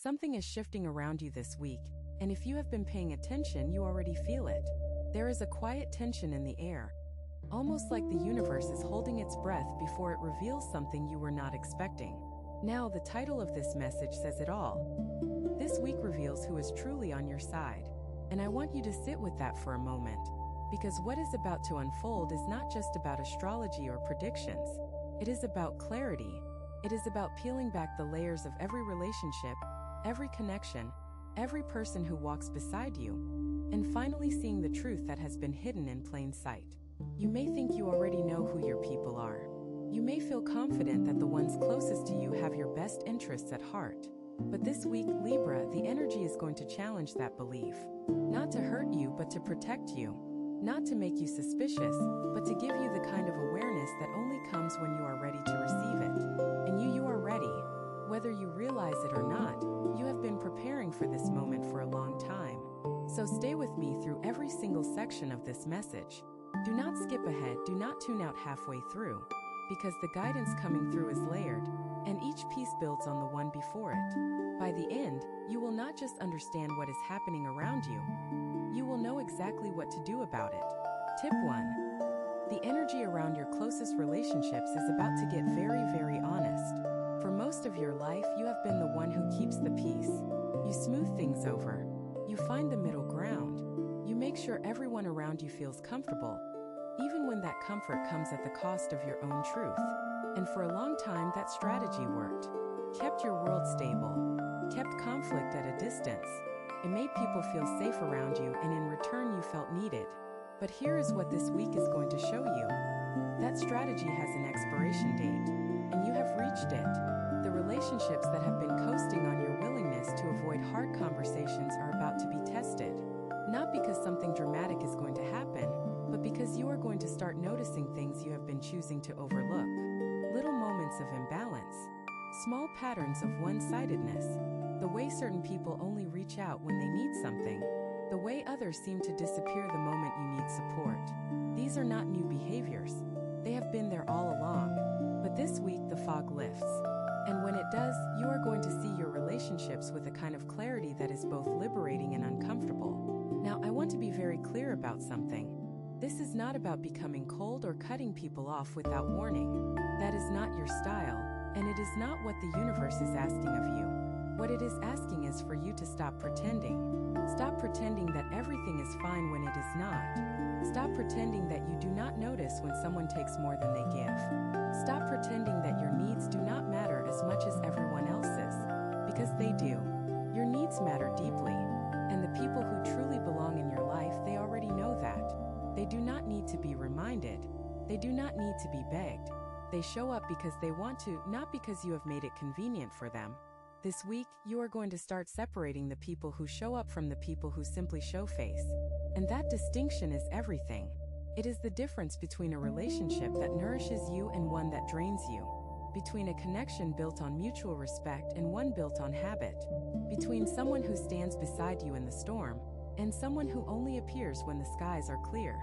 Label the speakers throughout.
Speaker 1: Something is shifting around you this week, and if you have been paying attention, you already feel it. There is a quiet tension in the air, almost like the universe is holding its breath before it reveals something you were not expecting. Now, the title of this message says it all. This week reveals who is truly on your side. And I want you to sit with that for a moment, because what is about to unfold is not just about astrology or predictions. It is about clarity. It is about peeling back the layers of every relationship, every connection, every person who walks beside you, and finally seeing the truth that has been hidden in plain sight. You may think you already know who your people are. You may feel confident that the ones closest to you have your best interests at heart. But this week, Libra, the energy is going to challenge that belief. Not to hurt you, but to protect you. Not to make you suspicious, but to give you the kind of awareness that only comes when you are ready to receive it. And you are ready. Whether you realize it or not, you have been preparing for this moment for a long time. So stay with me through every single section of this message. Do not skip ahead, do not tune out halfway through, because the guidance coming through is layered, and each piece builds on the one before it. By the end, you will not just understand what is happening around you, you will know exactly what to do about it. Tip 1. The energy around your closest relationships is about to get very, very honest. For most of your life, you have been the one who keeps the peace. You smooth things over. You find the middle ground. You make sure everyone around you feels comfortable, even when that comfort comes at the cost of your own truth. And for a long time, that strategy worked. Kept your world stable. Kept conflict at a distance. It made people feel safe around you, and in return you felt needed. But here is what this week is going to show you. That strategy has an expiration date, and you have reached it. The relationships that have been coasting on your willingness to avoid hard conversations are about to be tested. Not because something dramatic is going to happen, but because you are going to start noticing things you have been choosing to overlook. Little moments of imbalance. Small patterns of one-sidedness. The way certain people only reach out when they need something. The way others seem to disappear the moment you need support. These are not new behaviors. They have been there all along. But this week the fog lifts. And when it does, you are going to see your relationships with a kind of clarity that is both liberating and uncomfortable. Now, I want to be very clear about something. This is not about becoming cold or cutting people off without warning. That is not your style, and it is not what the universe is asking of you. What it is asking is for you to stop pretending. Stop pretending that everything is fine when it is not. Stop pretending that you do not notice when someone takes more than they give. Stop pretending that your needs do not matter as much as everyone else's, because they do. Your needs matter deeply, and the people who truly belong in your life, they already know that. They do not need to be reminded. They do not need to be begged. They show up because they want to, not because you have made it convenient for them. This week, you are going to start separating the people who show up from the people who simply show face. And that distinction is everything. It is the difference between a relationship that nourishes you and one that drains you. Between a connection built on mutual respect and one built on habit. Between someone who stands beside you in the storm and someone who only appears when the skies are clear.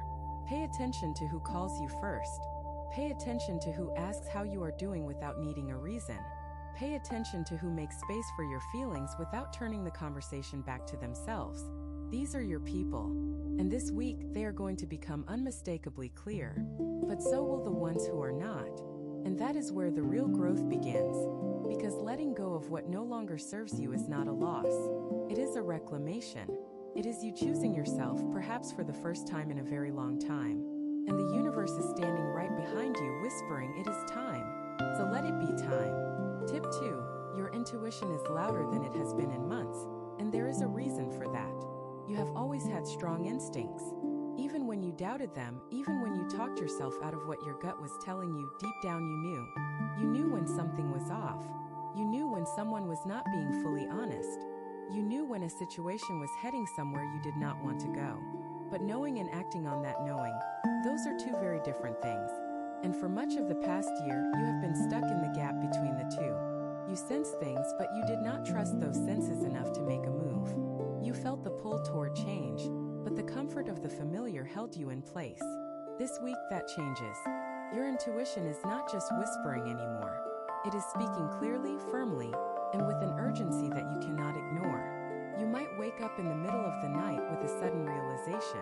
Speaker 1: Pay attention to who calls you first. Pay attention to who asks how you are doing without needing a reason. Pay attention to who makes space for your feelings without turning the conversation back to themselves. These are your people. And this week, they are going to become unmistakably clear. But so will the ones who are not. And that is where the real growth begins. Because letting go of what no longer serves you is not a loss. It is a reclamation. It is you choosing yourself, perhaps for the first time in a very long time. And the universe is standing right behind you, whispering, "It is time." So let it be time. Tip 2. Your intuition is louder than it has been in months, and there is a reason for that. You have always had strong instincts. Even when you doubted them, even when you talked yourself out of what your gut was telling you, deep down you knew. You knew when something was off. You knew when someone was not being fully honest. You knew when a situation was heading somewhere you did not want to go. But knowing and acting on that knowing, those are two very different things. And for much of the past year, you have been stuck in the gap between the two. You sensed things, but you did not trust those senses enough to make a move. You felt the pull toward change, but the comfort of the familiar held you in place. This week that changes. Your intuition is not just whispering anymore. It is speaking clearly, firmly, and with an urgency that you cannot realization.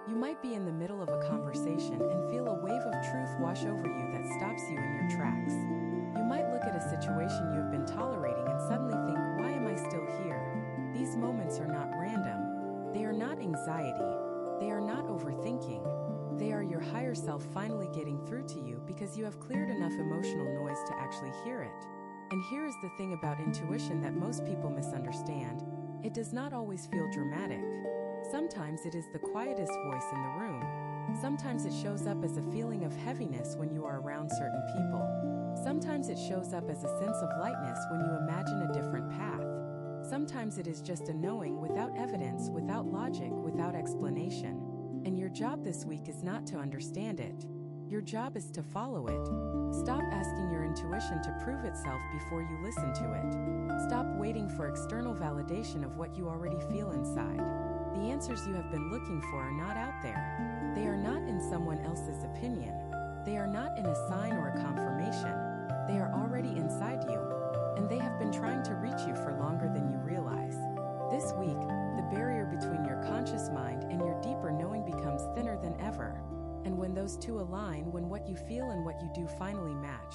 Speaker 1: You might be in the middle of a conversation and feel a wave of truth wash over you that stops you in your tracks. You might look at a situation you have been tolerating and suddenly think, why am I still here? These moments are not random. They are not anxiety. They are not overthinking. They are your higher self finally getting through to you because you have cleared enough emotional noise to actually hear it. And here is the thing about intuition that most people misunderstand. It does not always feel dramatic. Sometimes it is the quietest voice in the room. Sometimes it shows up as a feeling of heaviness when you are around certain people. Sometimes it shows up as a sense of lightness when you imagine a different path. Sometimes it is just a knowing without evidence, without logic, without explanation. And your job this week is not to understand it. Your job is to follow it. Stop asking your intuition to prove itself before you listen to it. Stop waiting for external validation of what you already feel inside. The answers you have been looking for are not out there. They are not in someone else's opinion. They are not in a sign or a confirmation. They are already inside you, and they have been trying to reach you for longer than you realize. This week, the barrier between your conscious mind and your deeper knowing becomes thinner than ever. And when those two align, when what you feel and what you do finally match,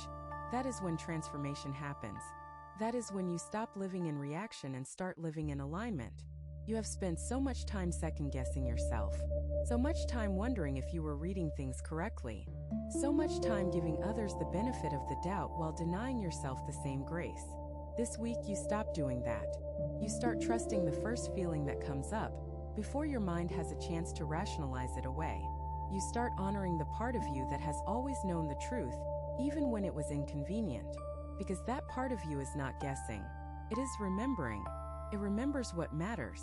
Speaker 1: that is when transformation happens. That is when you stop living in reaction and start living in alignment. You have spent so much time second-guessing yourself, so much time wondering if you were reading things correctly, so much time giving others the benefit of the doubt while denying yourself the same grace. This week, you stop doing that. You start trusting the first feeling that comes up, before your mind has a chance to rationalize it away. You start honoring the part of you that has always known the truth, even when it was inconvenient, because that part of you is not guessing. It is remembering. It remembers what matters.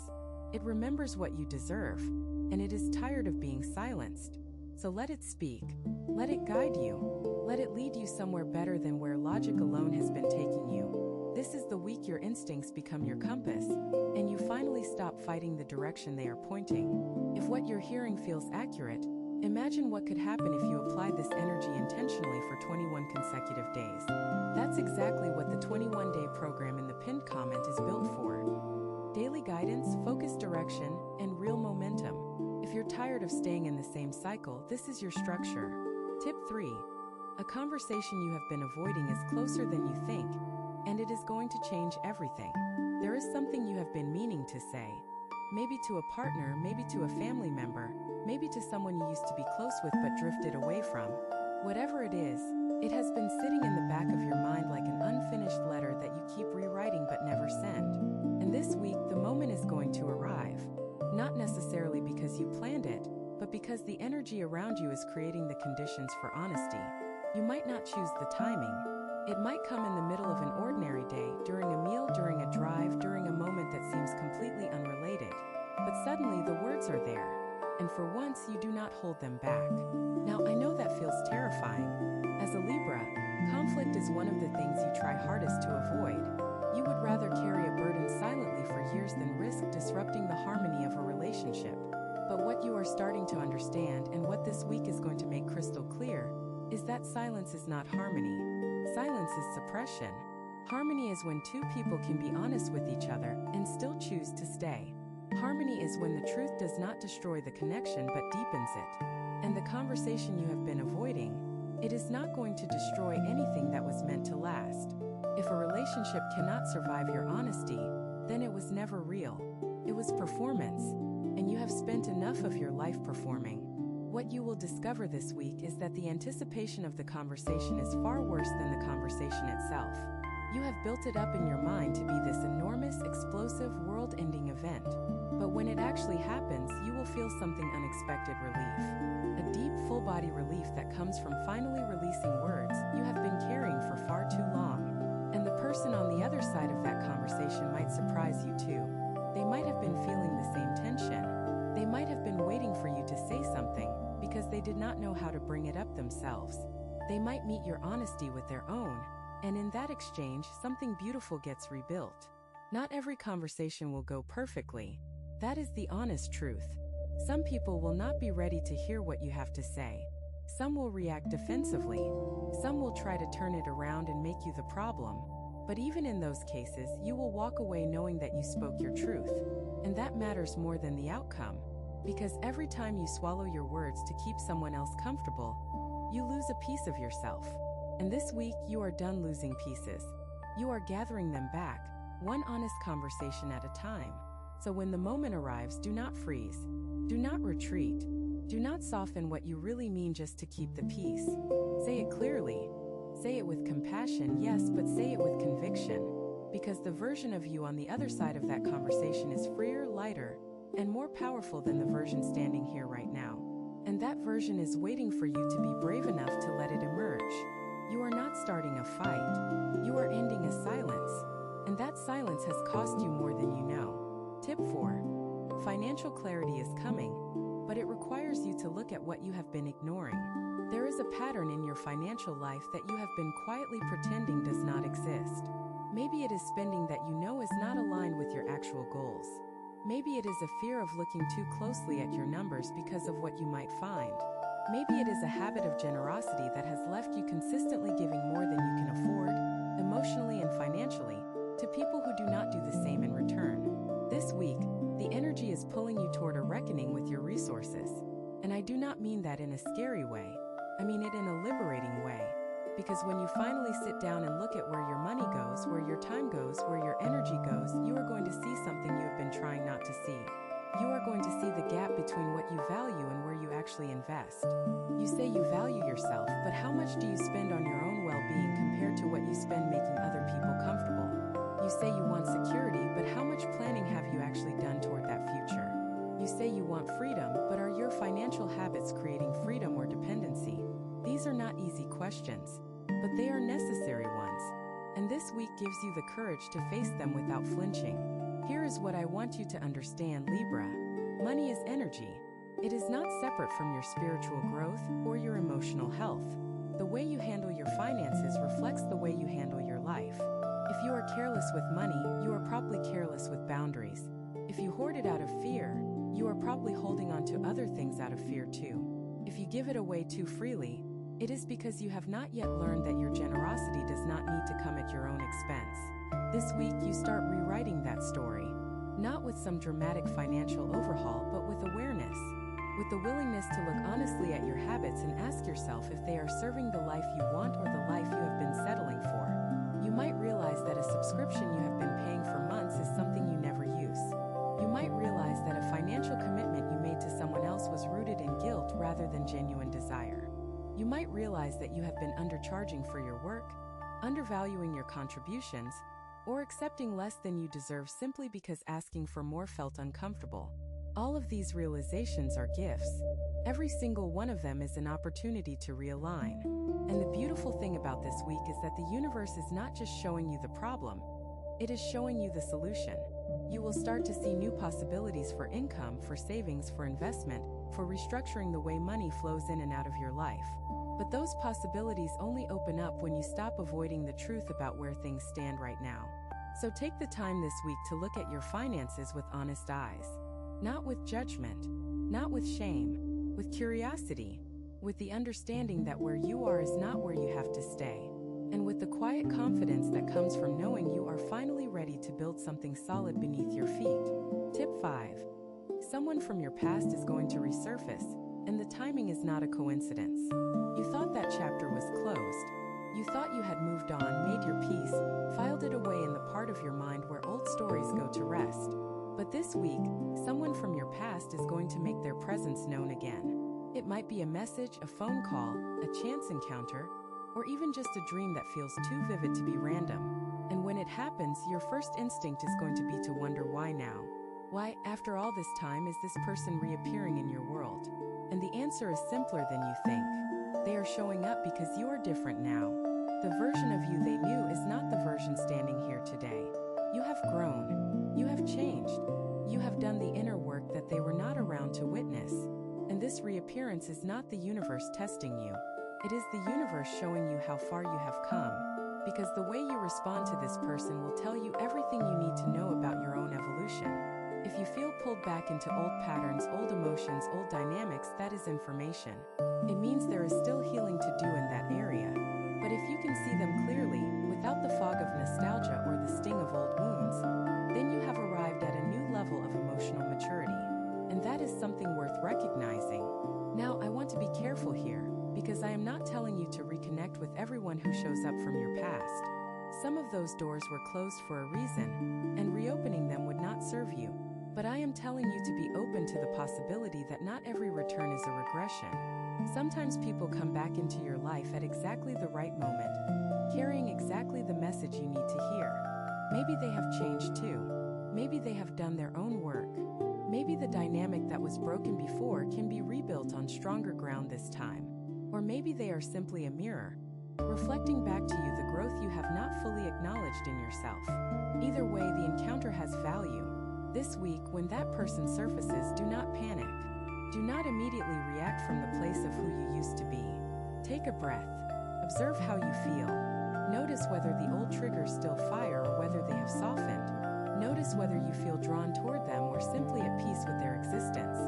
Speaker 1: It remembers what you deserve, and it is tired of being silenced. So let it speak. Let it guide you. Let it lead you somewhere better than where logic alone has been taking you. This is the week your instincts become your compass, and you finally stop fighting the direction they are pointing. If what you're hearing feels accurate, imagine what could happen if you applied this energy intentionally for 21 consecutive days. That's exactly what the 21-day program in the pinned comment is built for. Daily guidance, focused direction, and real momentum. If you're tired of staying in the same cycle, this is your structure. Tip 3. A conversation you have been avoiding is closer than you think, and it is going to change everything. There is something you have been meaning to say. Maybe to a partner, maybe to a family member, maybe to someone you used to be close with but drifted away from. Whatever it is, it has been sitting in the back of your mind like an unfinished letter that you keep rewriting but never send. And this week, the moment is going to arrive. Not necessarily because you planned it, but because the energy around you is creating the conditions for honesty. You might not choose the timing. It might come in the middle of an ordinary day, during a meal, during a drive, during a moment that seems completely unrelated. But suddenly the words are there, and for once you do not hold them back. Now, I know that feels terrifying. As a Libra, conflict is one of the things you try hardest to avoid. You would rather carry a burden silently for years than risk disrupting the harmony of a relationship. But what you are starting to understand, and what this week is going to make crystal clear, is that silence is not harmony. Silence is suppression. Harmony is when two people can be honest with each other and still choose to stay. Harmony is when the truth does not destroy the connection but deepens it. And the conversation you have been avoiding, it is not going to destroy anything that was meant to last. If a relationship cannot survive your honesty, then it was never real. It was performance, and you have spent enough of your life performing. What you will discover this week is that the anticipation of the conversation is far worse than the conversation itself. You have built it up in your mind to be this enormous, explosive, world-ending event. But when it actually happens, you will feel something unexpected: relief. A deep, full-body relief that comes from finally releasing words you have been carrying for far too long. And the person on the other side of that conversation might surprise you too. They might have been feeling the same tension. They might have been waiting for you to say something, because they did not know how to bring it up themselves. They might meet your honesty with their own, and in that exchange, something beautiful gets rebuilt. Not every conversation will go perfectly. That is the honest truth. Some people will not be ready to hear what you have to say. Some will react defensively. Some will try to turn it around and make you the problem. But even in those cases, you will walk away knowing that you spoke your truth. And that matters more than the outcome. Because every time you swallow your words to keep someone else comfortable, you lose a piece of yourself. And this week, you are done losing pieces. You are gathering them back, one honest conversation at a time. So when the moment arrives, do not freeze. Do not retreat. Do not soften what you really mean just to keep the peace. Say it clearly. Say it with compassion, yes, but say it with conviction. Because the version of you on the other side of that conversation is freer, lighter, and more powerful than the version standing here right now. And that version is waiting for you to be brave enough to let it emerge. You are not starting a fight. You are ending a silence. And that silence has cost you more than you know. Tip 4. Financial clarity is coming, but it requires you to look at what you have been ignoring. There is a pattern in your financial life that you have been quietly pretending does not exist. Maybe it is spending that you know is not aligned with your actual goals. Maybe it is a fear of looking too closely at your numbers because of what you might find. Maybe it is a habit of generosity that has left you consistently giving more than you can afford, emotionally and financially, to people who do not do the same in return. This week, the energy is pulling you toward a reckoning with your resources. And I do not mean that in a scary way. I mean it in a liberating way. Because when you finally sit down and look at where your money goes, where your time goes, where your energy goes, you are going to see something you have been trying not to see. You are going to see the gap between what you value and where you actually invest. You say you value yourself, but how much do you spend on your own well-being compared to what you spend making other people comfortable? You say you want security, but how much planning have you actually done toward that future? You say you want freedom, but are your financial habits creating freedom or dependency? These are not easy questions, but they are necessary ones. And this week gives you the courage to face them without flinching. Here is what I want you to understand, Libra. Money is energy. It is not separate from your spiritual growth or your emotional health. The way you handle your finances reflects the way you handle your life. If you are careless with money, you are probably careless with boundaries. If you hoard it out of fear, you are probably holding on to other things out of fear too. If you give it away too freely, it is because you have not yet learned that your generosity does not need to come at your own expense. This week, you start rewriting that story. Not with some dramatic financial overhaul, but with awareness. With the willingness to look honestly at your habits and ask yourself if they are serving the life you want or the life you have been settling for. You might realize that a subscription you have been paying for months is something you never use. You might realize that a financial commitment you made to someone else was rooted in guilt rather than genuine desire. You might realize that you have been undercharging for your work, undervaluing your contributions, or accepting less than you deserve simply because asking for more felt uncomfortable. All of these realizations are gifts. Every single one of them is an opportunity to realign. And the beautiful thing about this week is that the universe is not just showing you the problem, it is showing you the solution. You will start to see new possibilities for income, for savings, for investment, for restructuring the way money flows in and out of your life. But those possibilities only open up when you stop avoiding the truth about where things stand right now. So take the time this week to look at your finances with honest eyes. Not with judgment, not with shame, with curiosity, with the understanding that where you are is not where you have to stay, and with the quiet confidence that comes from knowing you are finally ready to build something solid beneath your feet. Tip 5. Someone from your past is going to resurface, and the timing is not a coincidence. You thought that chapter was closed. You thought you had moved on, made your peace, filed it away in the part of your mind where old stories go to rest. But this week, someone from your past is going to make their presence known again. It might be a message, a phone call, a chance encounter, or even just a dream that feels too vivid to be random. And when it happens, your first instinct is going to be to wonder why now? Why, after all this time, is this person reappearing in your world? And the answer is simpler than you think. They are showing up because you are different now. The version of you they knew is not the version standing here today. You have grown. You have changed. You have done the inner work that they were not around to witness. And this reappearance is not the universe testing you. It is the universe showing you how far you have come. Because the way you respond to this person will tell you everything you need to know about your own evolution. If you feel pulled back into old patterns, old emotions, old dynamics, that is information. It means there is still healing to do in that area. But if you can see them clearly, without the fog of nostalgia or the sting of old wounds, then you have arrived at a new level of emotional maturity. And that is something worth worth recognizing. Now, I want to be careful here, because I am not telling you to reconnect with everyone who shows up from your past. Some of those doors were closed for a reason, and reopening them would not serve you. But I am telling you to be open to the possibility that not every return is a regression. Sometimes people come back into your life at exactly the right moment, carrying exactly the message you need to hear. Maybe they have changed too. Maybe they have done their own work. Maybe the dynamic that was broken before can be rebuilt on stronger ground this time. Or maybe they are simply a mirror, reflecting back to you the growth you have not fully acknowledged in yourself. Either way, the encounter has value. This week, when that person surfaces, do not panic. Do not immediately react from the place of who you used to be. Take a breath. Observe how you feel. Notice whether the old triggers still fire or whether they have softened. Notice whether you feel drawn toward them or simply at peace with their existence.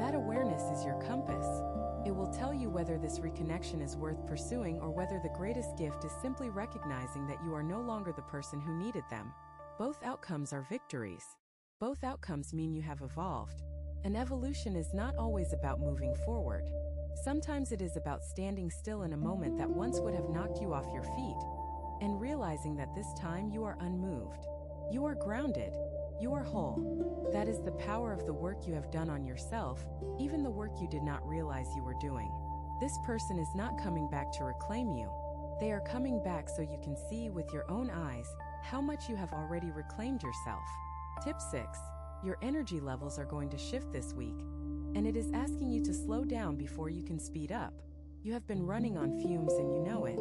Speaker 1: That awareness is your compass. It will tell you whether this reconnection is worth pursuing or whether the greatest gift is simply recognizing that you are no longer the person who needed them. Both outcomes are victories. Both outcomes mean you have evolved. An evolution is not always about moving forward. Sometimes it is about standing still in a moment that once would have knocked you off your feet, and realizing that this time you are unmoved. You are grounded. You are whole. That is the power of the work you have done on yourself, even the work you did not realize you were doing. This person is not coming back to reclaim you. They are coming back so you can see with your own eyes how much you have already reclaimed yourself. Tip 6. Your energy levels are going to shift this week, and it is asking you to slow down before you can speed up. You have been running on fumes and you know it.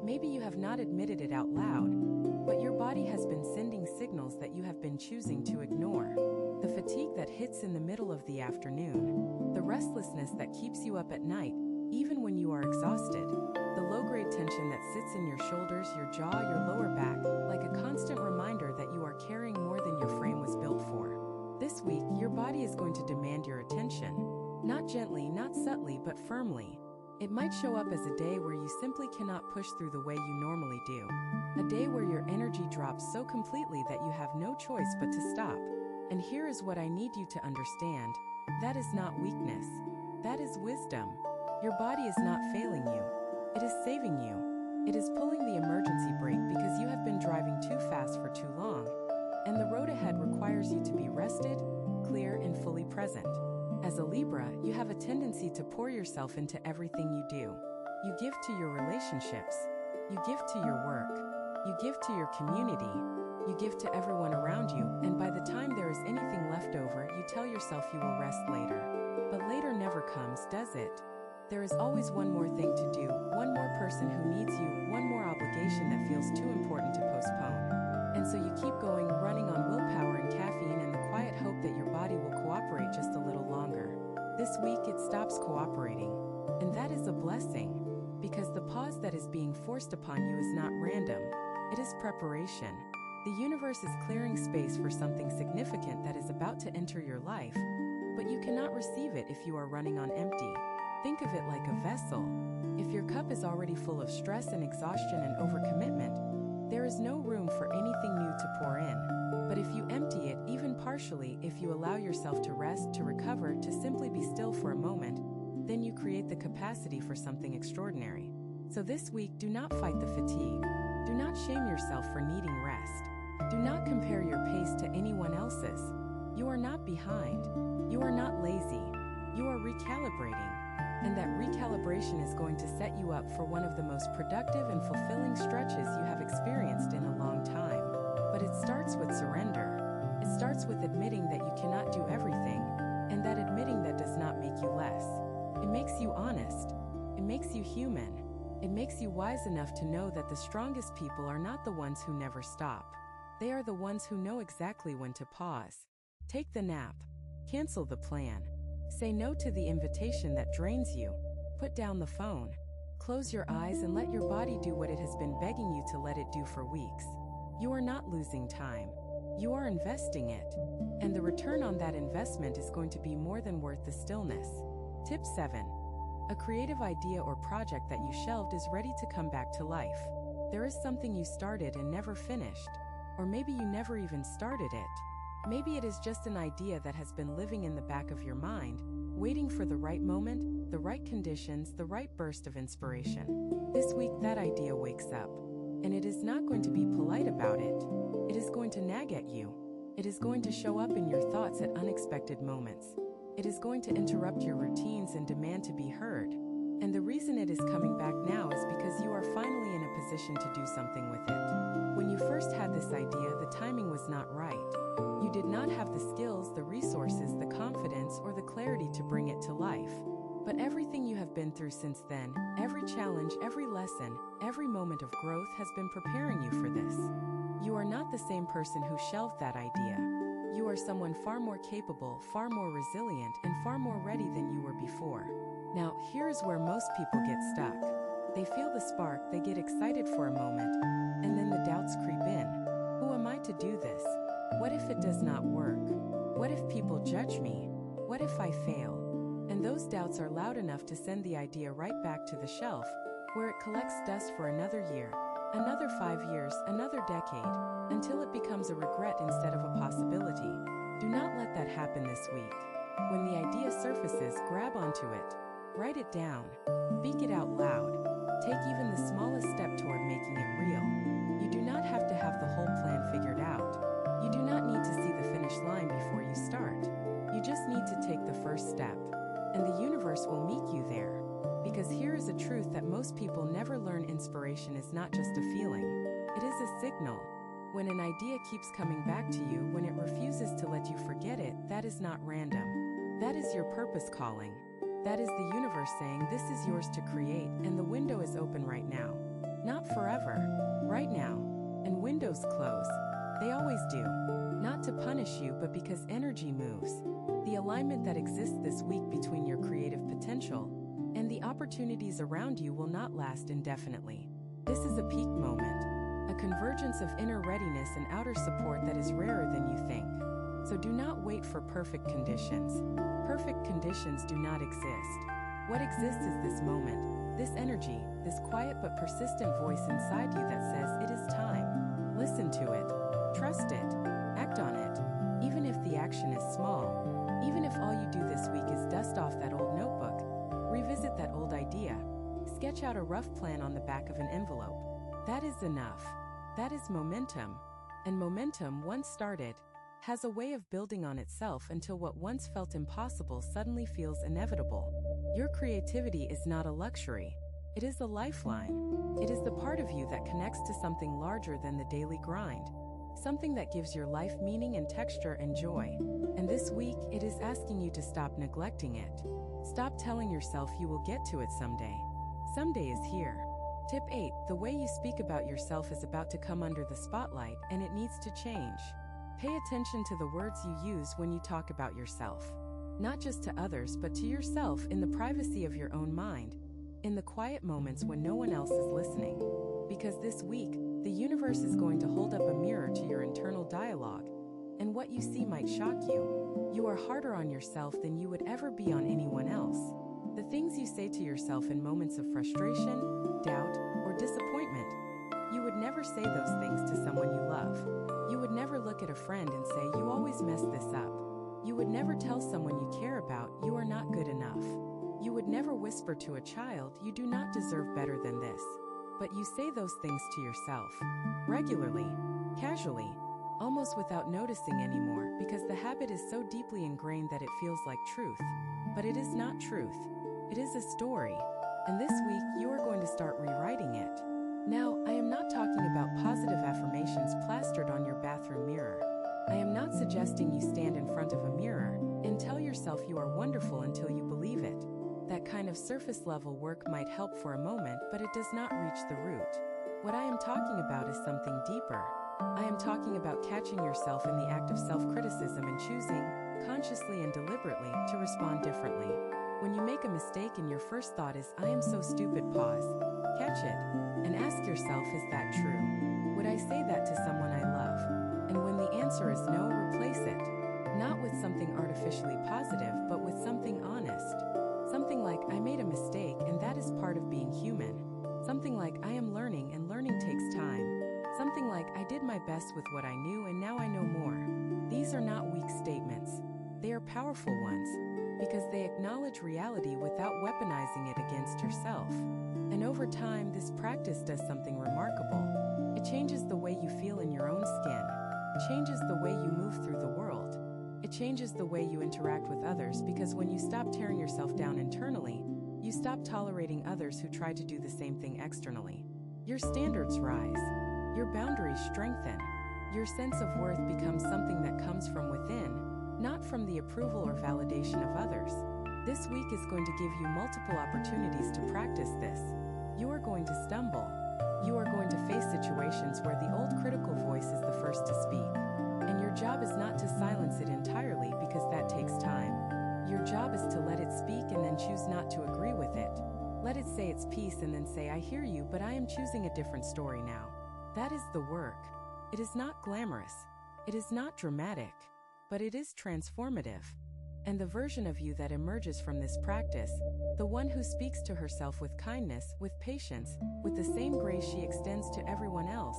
Speaker 1: Maybe you have not admitted it out loud, but your body has been sending signals that you have been choosing to ignore. The fatigue that hits in the middle of the afternoon, the restlessness that keeps you up at night, even when you are exhausted, the low-grade tension that sits in your shoulders, your jaw, your lower back, like a constant reminder that you are carrying more than your frame was built for. This week, your body is going to demand your attention. Not gently, not subtly, but firmly. It might show up as a day where you simply cannot push through the way you normally do. A day where your energy drops so completely that you have no choice but to stop. And here is what I need you to understand. That is not weakness. That is wisdom. Your body is not failing you. It is saving you. It is pulling the emergency brake because you have been driving too fast for too long. And the road ahead requires you to be rested, clear, and fully present. As a Libra, you have a tendency to pour yourself into everything you do. You give to your relationships. You give to your work. You give to your community. You give to everyone around you, and by the time there is anything left over, you tell yourself you will rest later. But later never comes, does it? There is always one more thing to do, one more person who needs you, one more obligation that feels too important to postpone. And so you keep going, running on willpower and caffeine and the quiet hope that your body will cooperate just a little longer. This week it stops cooperating. And that is a blessing, because the pause that is being forced upon you is not random. It is preparation. The universe is clearing space for something significant that is about to enter your life, but you cannot receive it if you are running on empty. Think of it like a vessel. If your cup is already full of stress and exhaustion and overcommitment, there is no room for anything new to pour in. But if you empty it, even partially, if you allow yourself to rest, to recover, to simply be still for a moment, then you create the capacity for something extraordinary. So this week, do not fight the fatigue. Do not shame yourself for needing rest. Do not compare your pace to anyone else's. You are not behind. You are not lazy. You are recalibrating. And that recalibration is going to set you up for one of the most productive and fulfilling stretches you have experienced in a long time. But it starts with surrender. It starts with admitting that you cannot do everything, and that admitting that does not make you less. It makes you honest. It makes you human. It makes you wise enough to know that the strongest people are not the ones who never stop. They are the ones who know exactly when to pause. Take the nap. Cancel the plan. Say no to the invitation that drains you. Put down the phone. Close your eyes and let your body do what it has been begging you to let it do for weeks. You are not losing time. You are investing it. And the return on that investment is going to be more than worth the stillness. Tip 7. A creative idea or project that you shelved is ready to come back to life. There is something you started and never finished. Or maybe you never even started it. Maybe it is just an idea that has been living in the back of your mind, waiting for the right moment, the right conditions, the right burst of inspiration. This week, that idea wakes up. And it is not going to be polite about it. It is going to nag at you. It is going to show up in your thoughts at unexpected moments. It is going to interrupt your routines and demand to be heard. And the reason it is coming back now is because you are finally in a position to do something with it. When you first had this idea, the timing was not right. You did not have the skills, the resources, the confidence, or the clarity to bring it to life. But everything you have been through since then, every challenge, every lesson, every moment of growth has been preparing you for this. You are not the same person who shelved that idea. You are someone far more capable, far more resilient, and far more ready than you were before. Now, here's where most people get stuck. They feel the spark, they get excited for a moment, and then the doubts creep in. Who am I to do this? What if it does not work? What if people judge me? What if I fail? And those doubts are loud enough to send the idea right back to the shelf, where it collects dust for another year, another 5 years, another decade, until it becomes a regret instead of a possibility. Do not let that happen this week. When the idea surfaces, grab onto it. Write it down. Speak it out loud. Take even the smallest step toward making it real. You do not have to have the whole plan figured out. You do not need to see the finish line before you start. You just need to take the first step. And the universe will meet you there. Because here is a truth that most people never learn: inspiration is not just a feeling. It is a signal. When an idea keeps coming back to you, when it refuses to let you forget it, that is not random. That is your purpose calling. That is the universe saying this is yours to create, and the window is open right now. Not forever. Right now. And windows close. They always do. Not to punish you, but because energy moves. The alignment that exists this week between your creative potential and the opportunities around you will not last indefinitely. This is a peak moment, a convergence of inner readiness and outer support that is rarer than you think. So do not wait for perfect conditions. Perfect conditions do not exist. What exists is this moment, this energy, this quiet but persistent voice inside you that says it is time. Listen to it. Trust it. Act on it. Even if the action is small. Even if all you do this week is dust off that old notebook, revisit that old idea, sketch out a rough plan on the back of an envelope. That is enough. That is momentum. And momentum, once started, has a way of building on itself until what once felt impossible suddenly feels inevitable. Your creativity is not a luxury. It is a lifeline. It is the part of you that connects to something larger than the daily grind. Something that gives your life meaning and texture and joy. And this week, it is asking you to stop neglecting it. Stop telling yourself you will get to it someday. Someday is here. Tip 8. The way you speak about yourself is about to come under the spotlight, and it needs to change. Pay attention to the words you use when you talk about yourself. Not just to others, but to yourself in the privacy of your own mind, in the quiet moments when no one else is listening. Because this week, the universe is going to hold up a mirror to your internal dialogue, and what you see might shock you. You are harder on yourself than you would ever be on anyone else. The things you say to yourself in moments of frustration, doubt, or disappointment, you would never say those things to someone you love. You would never look at a friend and say, "You always mess this up." You would never tell someone you care about, "You are not good enough." You would never whisper to a child, "You do not deserve better than this." But you say those things to yourself. Regularly, casually, almost without noticing anymore, because the habit is so deeply ingrained that it feels like truth. But it is not truth. It is a story. And this week, you are going to start rewriting it. Now, I am not talking about positive affirmations plastered on your bathroom mirror. I am not suggesting you stand in front of a mirror and tell yourself you are wonderful until you believe it. That kind of surface-level work might help for a moment, but it does not reach the root. What I am talking about is something deeper. I am talking about catching yourself in the act of self-criticism and choosing, consciously and deliberately, to respond differently. When you make a mistake and your first thought is, "I am so stupid," pause, catch it, and ask yourself, is that true? Would I say that to someone I love? And when the answer is no, replace it. Not with something artificially positive, but with something honest. Something like, "I made a mistake, and that is part of being human." Something like, "I am learning, and learning takes time." Something like, "I did my best with what I knew, and now I know more." These are not weak statements. They are powerful ones, because they acknowledge reality without weaponizing it against yourself. And over time, this practice does something remarkable. It changes the way you feel in your own skin. It changes the way you move through the world. It changes the way you interact with others, because when you stop tearing yourself down internally, you stop tolerating others who try to do the same thing externally. Your standards rise. Your boundaries strengthen. Your sense of worth becomes something that comes from within, not from the approval or validation of others. This week is going to give you multiple opportunities to practice this. You are going to stumble. You are going to face situations where the old critical voice is the first to speak. And your job is not to silence it entirely, because that takes time. Your job is to let it speak and then choose not to agree with it. Let it say its piece and then say, I hear you, but I am choosing a different story now. That is the work. It is not glamorous. It is not dramatic, but it is transformative. And the version of you that emerges from this practice, the one who speaks to herself with kindness, with patience, with the same grace she extends to everyone else,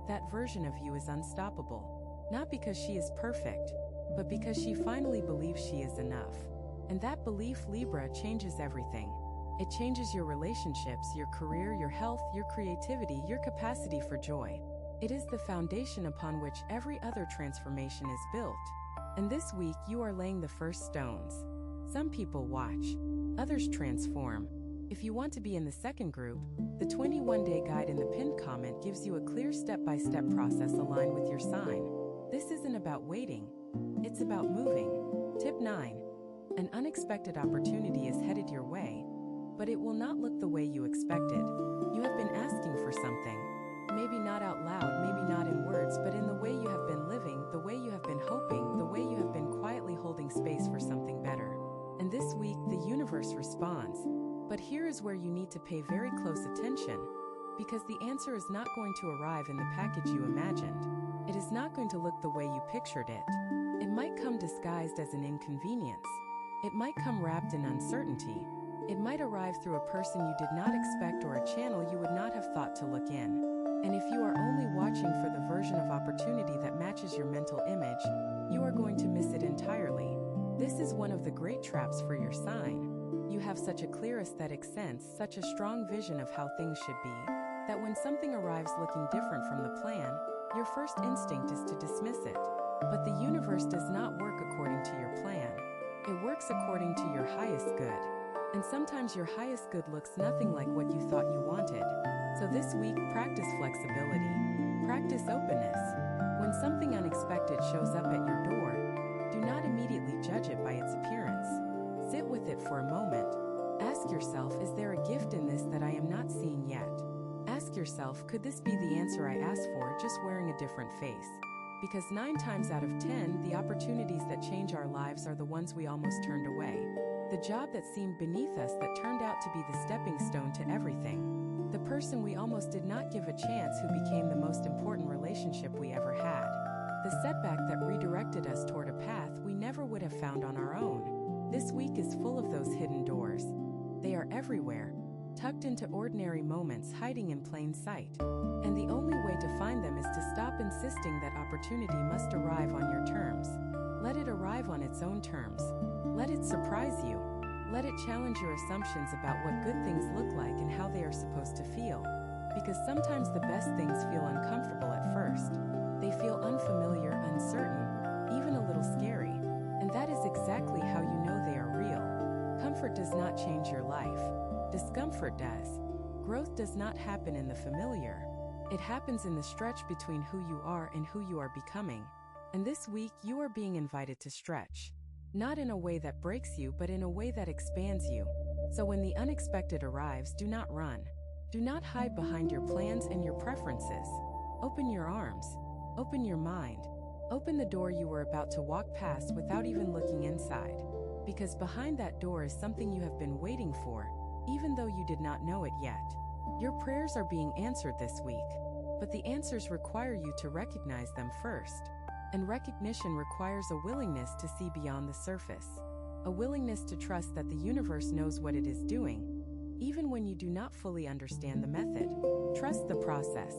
Speaker 1: that version of you is unstoppable. Not because she is perfect, but because she finally believes she is enough. And that belief, Libra, changes everything. It changes your relationships, your career, your health, your creativity, your capacity for joy. It is the foundation upon which every other transformation is built. And this week, you are laying the first stones. Some people watch, others transform. If you want to be in the second group, the 21-day guide in the pinned comment gives you a clear step-by-step process aligned with your sign. This isn't about waiting, it's about moving. Tip 9. An unexpected opportunity is headed your way, but it will not look the way you expected. You have been asking for something. Maybe not out loud, maybe not in words, but in the way you have been living, the way you have been hoping, the way you have been quietly holding space for something better. And this week, the universe responds. But here is where you need to pay very close attention, because the answer is not going to arrive in the package you imagined. It is not going to look the way you pictured it. It might come disguised as an inconvenience. It might come wrapped in uncertainty. It might arrive through a person you did not expect or a channel you would not have thought to look in. And if you are only watching for the version of opportunity that matches your mental image, you are going to miss it entirely. This is one of the great traps for your sign. You have such a clear aesthetic sense, such a strong vision of how things should be, that when something arrives looking different from the plan, your first instinct is to dismiss it. But the universe does not work according to your plan. It works according to your highest good. And sometimes your highest good looks nothing like what you thought you wanted. So this week, practice flexibility. Practice openness. When something unexpected shows up at your door, do not immediately judge it by its appearance. Sit with it for a moment. Ask yourself, is there a gift in this that I am not seeing yet? Ask yourself, could this be the answer I asked for, just wearing a different face? Because 9 times out of 10, the opportunities that change our lives are the ones we almost turned away. The job that seemed beneath us that turned out to be the stepping stone to everything. The person we almost did not give a chance who became the most important relationship we ever had. The setback that redirected us toward a path we never would have found on our own. This week is full of those hidden doors. They are everywhere, tucked into ordinary moments, hiding in plain sight. And the only way to find them is to stop insisting that opportunity must arrive on your terms. Let it arrive on its own terms. Let it surprise you. Let it challenge your assumptions about what good things look like and how they are supposed to feel. Because sometimes the best things feel uncomfortable at first. They feel unfamiliar, uncertain, even a little scary. And that is exactly how you know they are real. Comfort does not change your life. Discomfort does. Growth does not happen in the familiar. It happens in the stretch between who you are and who you are becoming. And this week, you are being invited to stretch. Not in a way that breaks you, but in a way that expands you. So when the unexpected arrives, do not run. Do not hide behind your plans and your preferences. Open your arms. Open your mind. Open the door you were about to walk past without even looking inside. Because behind that door is something you have been waiting for, even though you did not know it yet. Your prayers are being answered this week, but the answers require you to recognize them first. And recognition requires a willingness to see beyond the surface. A willingness to trust that the universe knows what it is doing, even when you do not fully understand the method. Trust the process.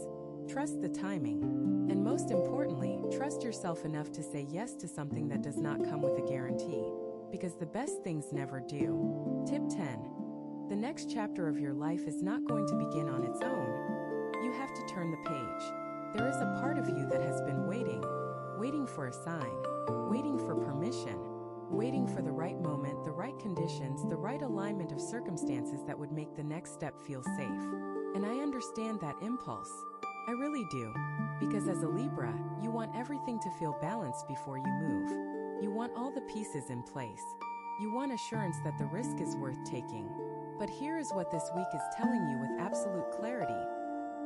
Speaker 1: Trust the timing. And most importantly, trust yourself enough to say yes to something that does not come with a guarantee, because the best things never do. Tip 10. The next chapter of your life is not going to begin on its own. You have to turn the page. There is a part of you that has been waiting for a sign, waiting for permission, waiting for the right moment, the right conditions, the right alignment of circumstances that would make the next step feel safe. And I understand that impulse. I really do. Because as a Libra, you want everything to feel balanced before you move. You want all the pieces in place. You want assurance that the risk is worth taking. But here is what this week is telling you with absolute clarity.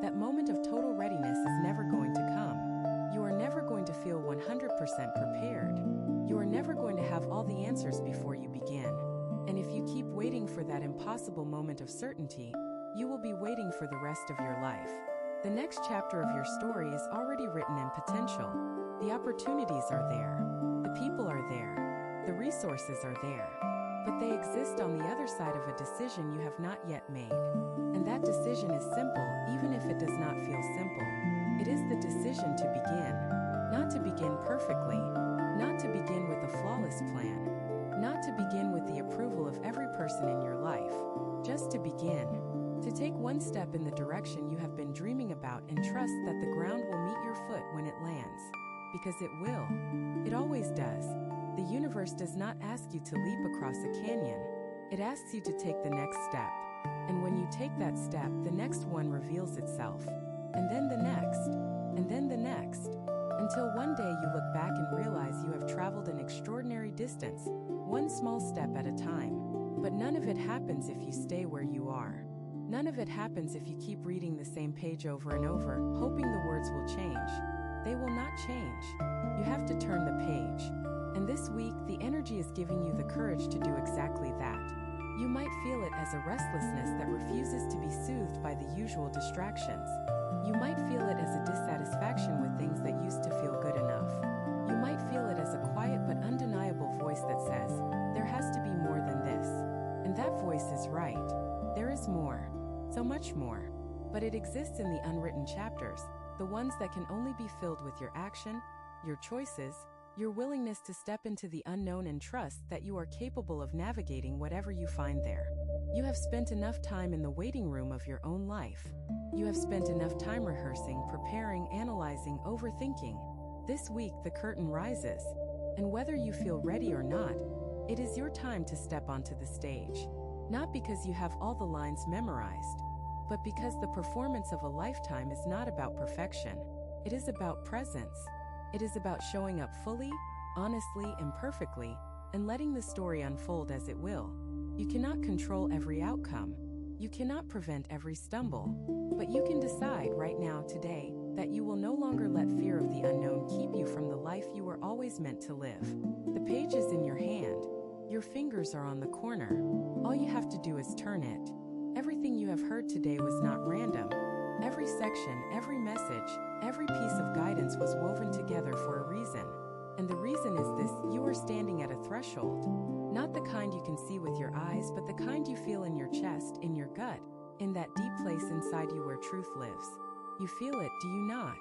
Speaker 1: That moment of total readiness is never going to come. You are never going to feel 100% prepared. You are never going to have all the answers before you begin. And if you keep waiting for that impossible moment of certainty, you will be waiting for the rest of your life. The next chapter of your story is already written in potential. The opportunities are there. The people are there. The resources are there. But they exist on the other side of a decision you have not yet made. And that decision is simple, even if it does not feel simple. It is the decision to begin. Not to begin perfectly. Not to begin with a flawless plan. Not to begin with the approval of every person in your life. Just to begin. To take one step in the direction you have been dreaming about and trust that the ground will meet your foot when it lands. Because it will. It always does. The universe does not ask you to leap across a canyon. It asks you to take the next step. And when you take that step, the next one reveals itself. And then the next. And then the next. Until one day you look back and realize you have traveled an extraordinary distance, one small step at a time. But none of it happens if you stay where you are. None of it happens if you keep reading the same page over and over, hoping the words will change. They will not change. You have to turn the page. And this week, the energy is giving you the courage to do exactly that. You might feel it as a restlessness that refuses to be soothed by the usual distractions. You might feel it as a dissatisfaction with things that used to feel good enough. You might feel it as a quiet but undeniable voice that says, there has to be more than this. And that voice is right. There is more. So much more. But it exists in the unwritten chapters, the ones that can only be filled with your action, your choices, your willingness to step into the unknown and trust that you are capable of navigating whatever you find there. You have spent enough time in the waiting room of your own life. You have spent enough time rehearsing, preparing, analyzing, overthinking. This week the curtain rises. And whether you feel ready or not, it is your time to step onto the stage. Not because you have all the lines memorized, but because the performance of a lifetime is not about perfection. It is about presence. It is about showing up fully, honestly, and perfectly, and letting the story unfold as it will. You cannot control every outcome. You cannot prevent every stumble. But you can decide right now, today, that you will no longer let fear of the unknown keep you from the life you were always meant to live. The page is in your hand. Your fingers are on the corner. All you have to do is turn it. Everything you have heard today was not random. Every section, every message, every piece of guidance was woven together for a reason. And the reason is this: you are standing at a threshold. Not the kind you can see with your eyes, but the kind you feel in your chest, in your gut, in that deep place inside you where truth lives. You feel it, do you not?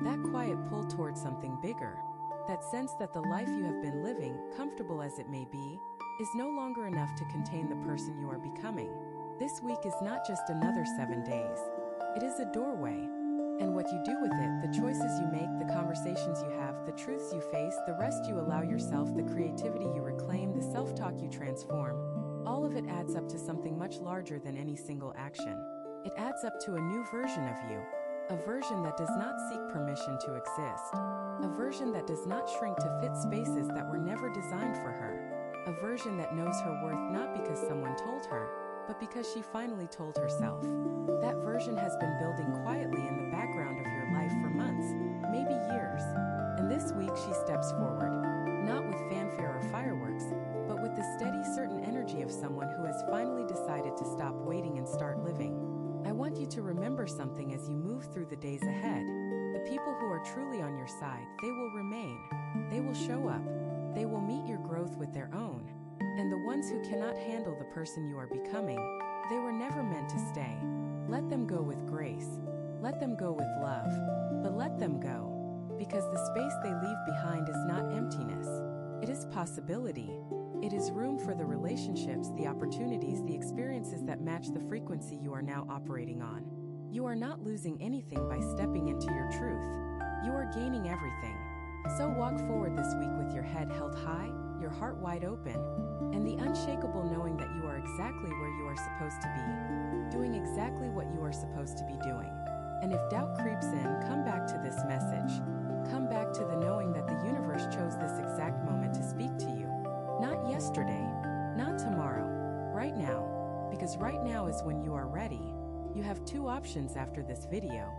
Speaker 1: That quiet pull towards something bigger. That sense that the life you have been living, comfortable as it may be, is no longer enough to contain the person you are becoming. This week is not just another 7 days. It is a doorway. And what you do with it, the choices you make, the conversations you have, the truths you face, the rest you allow yourself, the creativity you reclaim, the self-talk you transform, all of it adds up to something much larger than any single action. It adds up to a new version of you. A version that does not seek permission to exist. A version that does not shrink to fit spaces that were never designed for her. A version that knows her worth not because someone told her, but because she finally told herself. That version has been building quietly in the background of your life for months, maybe years. And this week she steps forward, not with fanfare or fireworks, but with the steady, certain energy of someone who has finally decided to stop waiting and start living. I want you to remember something as you move through the days ahead. The people who are truly on your side, they will remain. They will show up. They will meet your growth with their own. And the ones who cannot handle the person you are becoming, they were never meant to stay. Let them go with grace. Let them go with love. But let them go. Because the space they leave behind is not emptiness. It is possibility. It is room for the relationships, the opportunities, the experiences that match the frequency you are now operating on. You are not losing anything by stepping into your truth. You are gaining everything. So walk forward this week with your head held high, your heart wide open, and the unshakable knowing that you are exactly where you are supposed to be, doing exactly what you are supposed to be doing. And if doubt creeps in, come back to this message. Come back to the knowing that the universe chose this exact moment to speak to you. Not yesterday, not tomorrow, right now. Because right now is when you are ready. You have two options after this video.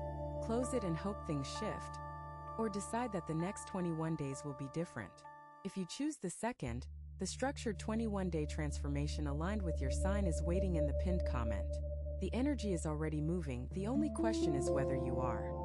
Speaker 1: Close it and hope things shift. Or decide that the next 21 days will be different. If you choose the second, the structured 21-day transformation aligned with your sign is waiting in the pinned comment. The energy is already moving, the only question is whether you are.